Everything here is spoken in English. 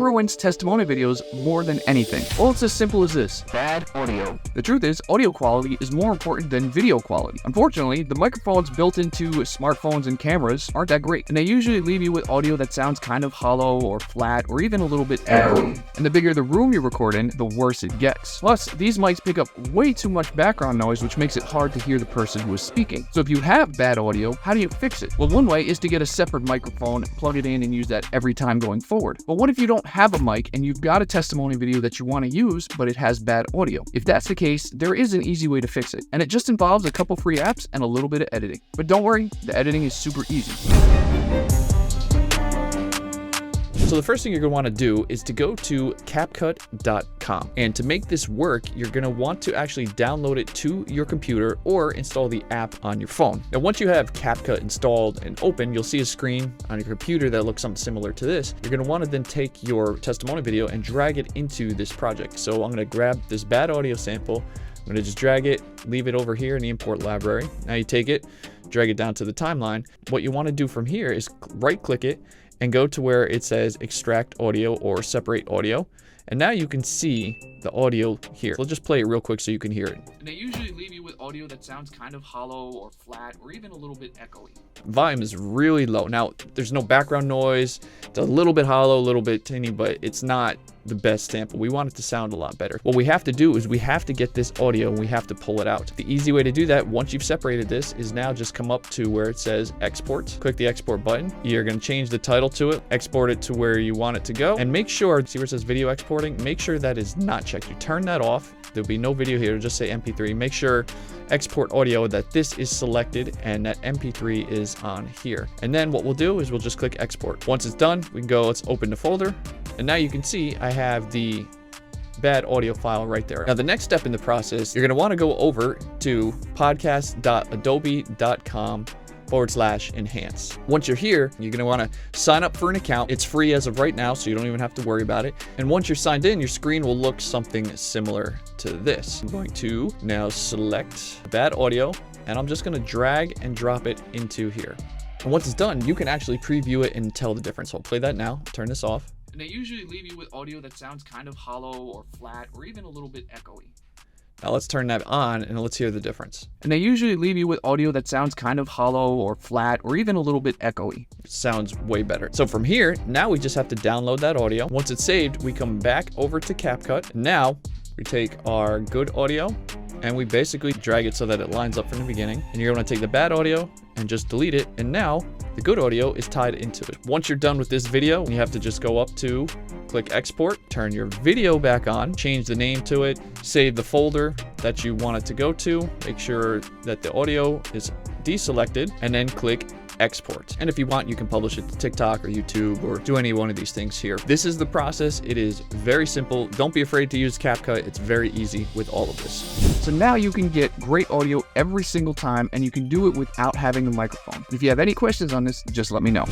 ruins testimonial videos more than anything? Well, it's as simple as this: bad audio. The truth is, audio quality is more important than video quality. Unfortunately, the microphones built into smartphones and cameras aren't that great, and they usually leave you with audio that sounds kind of hollow or flat or even a little bit echoey. And the bigger the room you record in, the worse it gets. Plus, these mics pick up way too much background noise, which makes it hard to hear the person who is speaking. So if you have bad audio, how do you fix it? Well, one way is to get a separate microphone, plug it in, and use that every time going forward. But what if you don't have a mic and you've got a testimony video that you want to use, but it has bad audio? If that's the case, there is an easy way to fix it, and it just involves a couple free apps and a little bit of editing. But don't worry, the editing is super easy. So the first thing you're going to want to do is to go to CapCut.com. And to make this work, you're going to want to actually download it to your computer or install the app on your phone. Now, once you have CapCut installed and open, you'll see a screen on your computer that looks something similar to this. You're going to want to then take your testimonial video and drag it into this project. So I'm going to grab this bad audio sample. I'm going to just drag it, leave it over here in the import library. Now you take it, drag it down to the timeline. What you want to do from here is right click it and go to where it says extract audio or separate audio. And now you can see the audio here. So I'll just play it real quick so you can hear it. And they usually leave you with audio that sounds kind of hollow or flat or even a little bit echoey. Volume is really low. Now, there's no background noise. It's a little bit hollow, a little bit tinny, but it's not the best sample. We want it to sound a lot better. What we have to do is we have to get this audio and we have to pull it out. The easy way to do that, once you've separated this, is now just come up to where it says export. Click the export button. You're going to change the title to it, export it to where you want it to go, and make sure, see where it says video exporting? Make sure that is not checked. You turn that off. There'll be no video here. It'll just say MP3. Make sure export audio that this is selected and that MP3 is on here. And then what we'll do is we'll just click export. Once it's done, we can go, let's open the folder. And now you can see I have the bad audio file right there. Now the next step in the process, you're going to want to go over to podcast.adobe.com/enhance. Once you're here, you're going to want to sign up for an account. It's free as of right now, so you don't even have to worry about it. And once you're signed in, your screen will look something similar to this. I'm going to now select bad audio, and I'm just going to drag and drop it into here. And once it's done, you can actually preview it and tell the difference. So I'll play that now, turn this off. And they usually leave you with audio that sounds kind of hollow or flat or even a little bit echoey. Now let's turn that on and let's hear the difference. And they usually leave you with audio that sounds kind of hollow or flat or even a little bit echoey. It sounds way better. So from here, now we just have to download that audio. Once it's saved, we come back over to CapCut. Now we take our good audio and we basically drag it so that it lines up from the beginning. And you're going to take the bad audio and just delete it. And now the good audio is tied into it. Once you're done with this video, you have to just go up to click export, turn your video back on, change the name to it, save the folder that you want it to go to, make sure that the audio is deselected, and then click export. And if you want, you can publish it to TikTok or YouTube or do any one of these things here. This is the process. It is very simple. Don't be afraid to use CapCut. It's very easy with all of this. So now you can get great audio every single time, and you can do it without having a microphone. If you have any questions on this, just let me know.